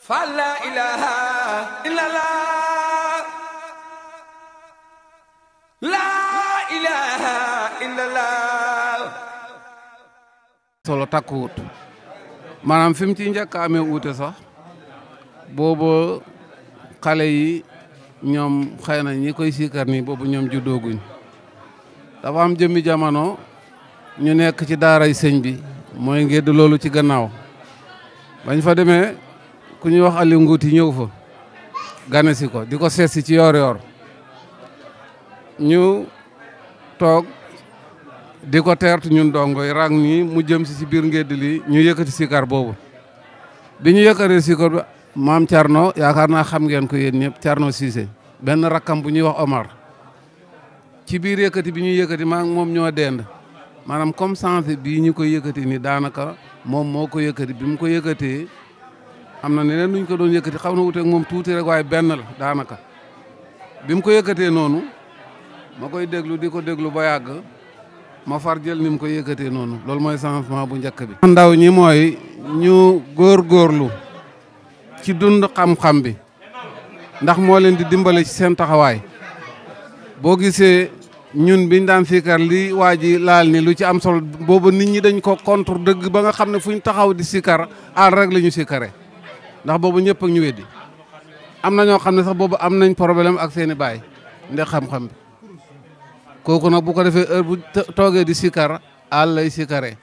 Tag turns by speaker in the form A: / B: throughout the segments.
A: فلا إله إلا الله لا إله إلا الله
B: solo takkuwut maanaam fi mu ci njëkk a amee wuute sax boobu xale yi ñoom xëy na ñi koy siikar nii boobu ñoom juddooguñ dafa am jëmmi jamono ñu nekk ci daaray sëñ bi mooy ngedd loolu ci gannaaw bañ fa demee ku ñuy wax Aliou Ngouti ñëw fa gane si ko di ko seet si ci yoor ñu toog di ko teertu ñun dongo yi rang nii mu jëm si biir ngedd li ñu yëkkati sikar boobu bi ñu yëkkatee sikar bi maam Thierno yaakaar naa xam ngeen ko yéen ñëpp Thierno Cissé benn rakkam bu ñuy wax Omar ci biir yëkkati bi ñuy yëkkati maa moom ñoo dend maanaam comme sens bii ñu ko yëkkati ni daanaka moom moo ko yëkkati bi mu ko yëkkatee am na neneen nuñ ko doon yëkkati xaw na wuteeg moom tuuti rek waaye benn la daanaka bi mu ko yëkkatee noonu ma koy déglu di ko déglu ba yàgg ma far jël ni mu ko yëkkatee noonu loolu mooy changement bu njëkk bi. ndaw ñi mooy ñu góorgóorlu ci dund xam-xam bi ndax moo leen di dimbale ci seen taxawaay boo gisee ñun biñ daan siikar li waa ji laal ni lu ci am solo boobu nit ñi dañ ko contre dëgg ba nga xam ne fuñ taxaw di siikar aal rek la ñu siikare ndax boobu ñëpp ak ñu weddi am na ñoo xam ne sax boobu am nañ problème ak seeni baay ndax xam-xam bi kooku nag bu ko defee heure bu toogee di sikar àll lay sikaree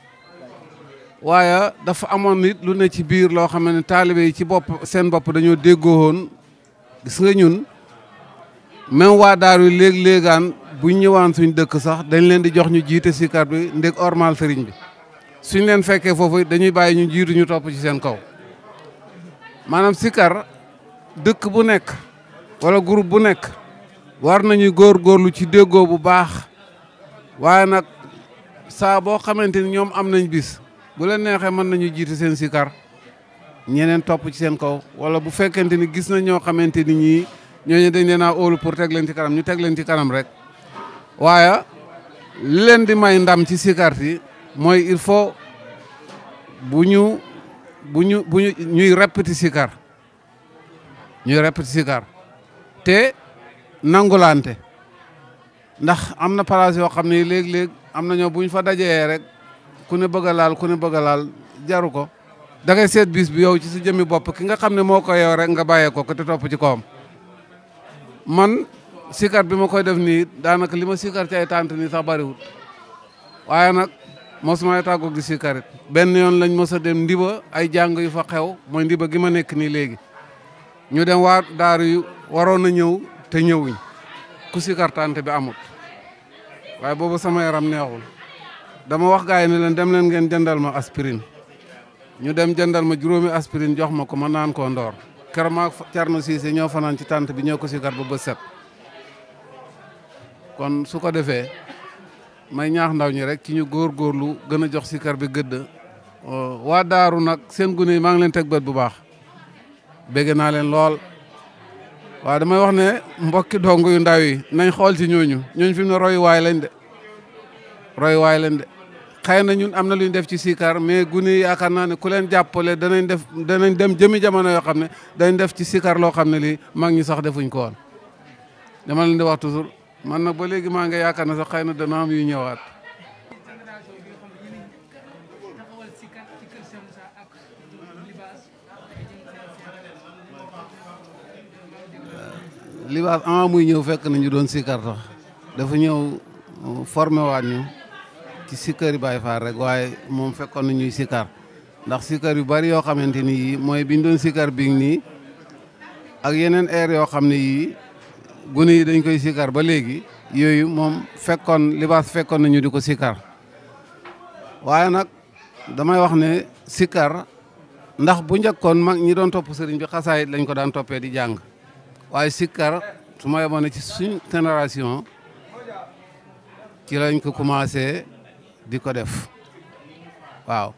B: waaye dafa amoon nit lu ne ci biir loo xam ne taalibe yi ci bopp seen bopp dañoo déggoo woon gis nga ñun même waa daar wi léeg-léegaan buñ ñëwaan suñ dëkk sax dañ leen di jox ñu jiite sikar bi ndég ormal sëriñ bi suñ leen fekkee foofu dañuy bàyyi ñu jiitu ñu topp ci seen kaw maanaam sikar dëkk bu nekk wala groupe bu nekk war nañu góorgóorlu ci déggoo bu baax waaye nag saa boo xamante ni ñoom am nañ bis bu leen neexee mën nañu jiite seen sikar ñeneen topp ci seen kaw wala bu fekkente ni gis nañ ñoo xamante ni ñii ñooñu dañ leen a óolu pour teg leen ci kanam ñu teg leen ci kanam rek waaye li leen di may ndam ci sikar yi mooy il faut ñuy répéter sikar te nangulante ndax am na place yoo xam ne léeg-léeg am na ñoo buñ fa dajee rek ku ne bëgg a laal jaru ko da ngay seet bis bi yow ci sa jëmmi bopp ki nga xam ne moo ko yow rek nga bàyyee ko te topp ci kawam man sikar bi ma koy def nii daanaka li ma sikar ci ay tànt nii sax bariwul waaye nag mosuma tàggoog di sikarit benn yoon lañ mos a dem ndiba ay jàng yu fa xew mooy ndiba gi ma nekk nii léegi ñu dem waa daaru yu waroon a ñëw te ñëwuñ ku sikar tànt bi amut waaye boobu sama yaram neexul dama wax gars yi ne leen dem leen ngeen jëndal ma aspirine ñu dem jëndal ma juróomi aspirine jox ma ko ma naan koo ndoor keroog maa Thierno Cissé ñoo fanaan ci tànt bi ñoo ko sikar ba bët set kon su ko defee may ñaax ndaw ñi rek ci ñu góorgóorlu gën a jox sikar bi gëdd waa daaru nag seen gune yi maa ngi leen teg bët bu baax bégg naa leen lool waaw damay wax ne mbokki dong yu ndaw yi nañ xool ci ñooñu fi mu ne royuwaay lañ de xëy na ñun am na lu ñu def ci sikar mais gune yi yaakaar naa ne ku leen jàppale danañ dem jëmi jamono yoo xam ne dañ def ci sikar loo xam ne lii mag ñi sax defuñ ko woon dama leen di wax toujours man nag ba léegi maa ngi yaakaar ne sax xëy na dana am yu ñëwaat libaas ama muy ñëw fekk na ñu doon sikar tax dafa ñëw formé waat ñu ci sikar yi Baay Faal rek waaye moom fekkoon na ñuy sikar ndax sikar yu bari yoo xamante ni yii mooy biñ doon sikar bi nii ak yeneen air yoo xam ne yii gune yi dañ koy sikar ba léegi yooyu moom libaas fekkoon nañu di ko sikar waaye nag damay wax ne sikar ndax bu njëkkoon mag ñi doon topp sëriñ bi xasaayit lañ ko daan toppee di jàng waaye sikar su ma yemoon ne ci suñ génération ci lañ ko commencé di ko def waaw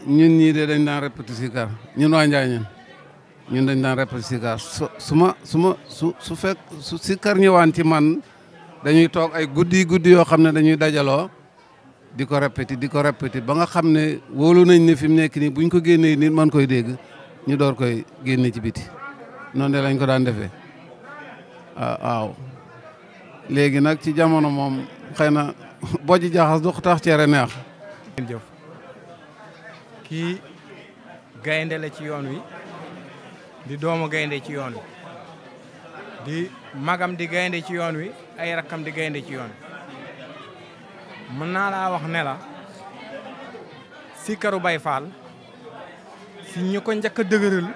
B: ñun ñii de dañ daan répété sikar ñun waa Njaañeen dañ daan répété sikar su sikar ñëwaan ci man dañuy toog ay guddi yoo xam ne dañuy dajaloo di ko répété ba nga xam ne wóolu nañ ne fi mu nekk nii buñ ko génnee nit man koy dégg ñu door koy génne ci biti noonu de lañ ko daan defee waaw léegi nag ci jamono moom xëy na bojj jaxas du tax cere neex.
C: jëf kii gaynde la ci yoon wi di doomu gaynde ci yoon wi di magam di gaynde ci yoon wi ay rakkam di gaynde ci yoon wi mën naa laa wax ne la sikaru Baye Fall si ñu ko njëkk a dëgëral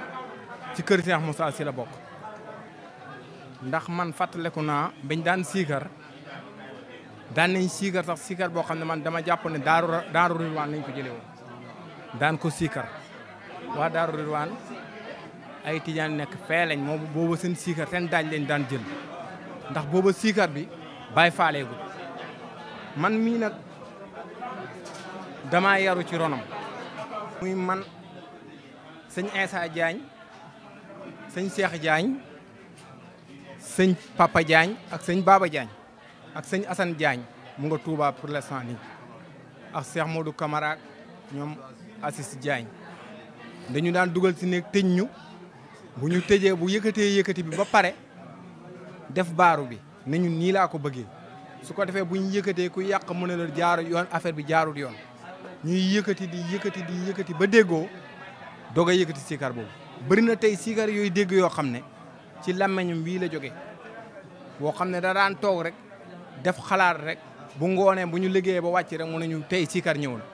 C: ci kër Cheikh Moussa si la bokk ndax man fàttaliku naa bañ daan siikar daan nañ siikar sax siikar boo xam ne man dama jàpp ne daaru Ridwaan lañ ko jëlee woon daan ko siikar waa daaru Ridwaan ay tijaan nekk fee lañ moom booba seen siikar seen daaj lañ daan jël ndax booba siikar bi Baye faaleegul man mii nag dama yaru ci ronam muy man sëñ Insa Diagne sëñ Cheikh Diagne sëñ Papa Diagne ak sëñ Baba Diagne ak sëñ Assane Diagne mu nga Touba pour l'instant nii ak Cheikh Modou Camara ñoom Assis Diagne dañu daan dugal si néeg tëj ñu bu ñu tëjee bu yëkkati bi ba pare def baaru bi ne ñu nii laa ko bëggee su ko defee bu ñu yëkkatee ku yàq mu ne la jaaru yoon affaire bi jaarul yoon ñuy yëkkati ba déggoo doog a yëkkati sikar boobu bëri na tey sikar yooyu dégg yoo xam ne ci làmmeñam wii la jógee boo xam ne da daan toog rek def xalaat rek bu ngoonee bu ñu liggéeyee ba wàcc rek mu ne ñu tey sikar ñëw na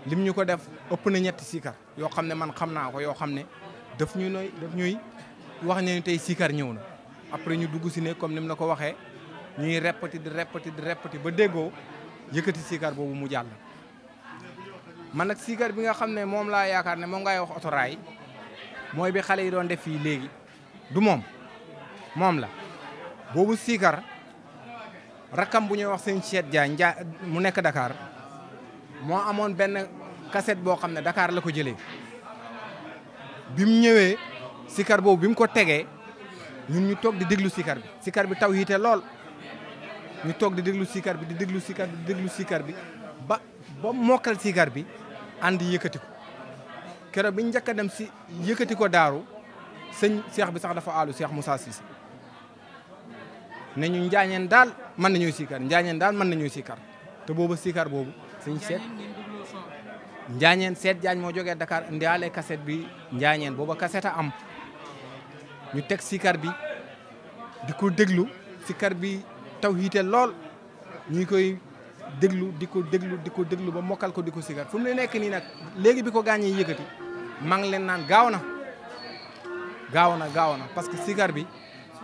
C: lim ñu ko def ëpp na ñetti sikar yoo xam ne man xam naa ko yoo xam ne daf ñuy wax ne tey sikar ñëw na après ñu dugg si ne comme ni mu la ko waxee ñuy répété di répété ba déggoo yëkkati sikar boobu mu jàll. man nag sikar bi nga xam ne moom laa yaakaar ne moom ngay wax otoraay mooy bi xale yi doon def fii léegi du moom la boobu sikar rakkam bu ñuy wax sëñ Cheikh Diagne mu nekk Dakar moo amoon benn cassette boo xam ne Dakar la ko jëlee bi mu ñëwee sikar boobu bi mu ko tegee ñun ñu toog di déglu sikar bi taw yiite lool ñu toog di déglu sikar bi ba mokkal sikar bi ànd yëkkati ko keroog bi ñu njëkk a dem si yëkkati ko daaru sëñ Cheikh bi sax dafa aalu Cheikh Moussa Cissé ne ñu njaañeen daal mën nañoo sikar te booba sikar boobu sëñ seet njaañeen seet jaañ moo jógee Dakar indiwaale cassette bi njaañeen booba cassette a am ñu teg sikar bi di ko déglu sikar bi taw hiite lool ñi koy déglu di ko déglu ba mokkal ko di ko sikar fu mu ne nekk nii nag léegi bi ko gaañee yëkkati maa ngi leen naan gaaw na parce que sikar bi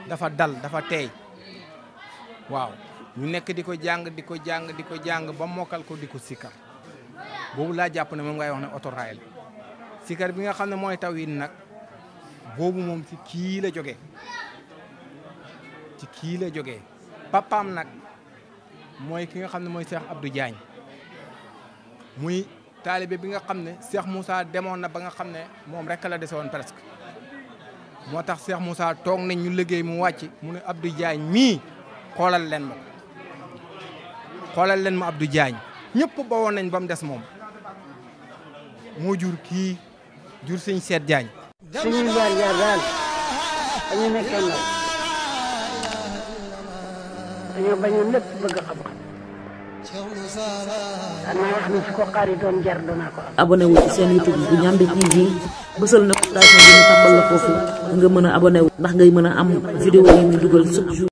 C: dafa dal dafa teey waaw ñu nekk di ko jàng ba mokkal ko di ko sikar boobu laa jàpp ne moom ngay wax ne otoraay la sikar bi nga xam ne mooy taw yi nag boobu moom ci kii la jógee papaam nag mooy ki nga xam ne mooy Cheikh Abdou Diagne muy taalibe bi nga xam ne Cheikh Moussa demoon na ba nga xam ne moom rek la dese woon presque moo tax Cheikh Moussa toog nañ ñu liggéey mu wàcc mu ne Abdou Diagne mii xoolal leen ma Abdou Diagne ñëpp ba woon nañ ba mu des moom moo jur kii jur sëñ Seet Diagne.
D: suñuy jaar daal dañu nekkee ndaw dañoo bañoon lépp bëgg xam-xam xanaa wax ni su ko xaar yi doon jar doonaa ko am.
E: abonné wu ci seen YouTube bu Ndiamé TV bësal notification bi ñu tàmbal la foofu nga mën a abonné wu ndax ngay mën a am vidéo yi ñu dugal chaque jour.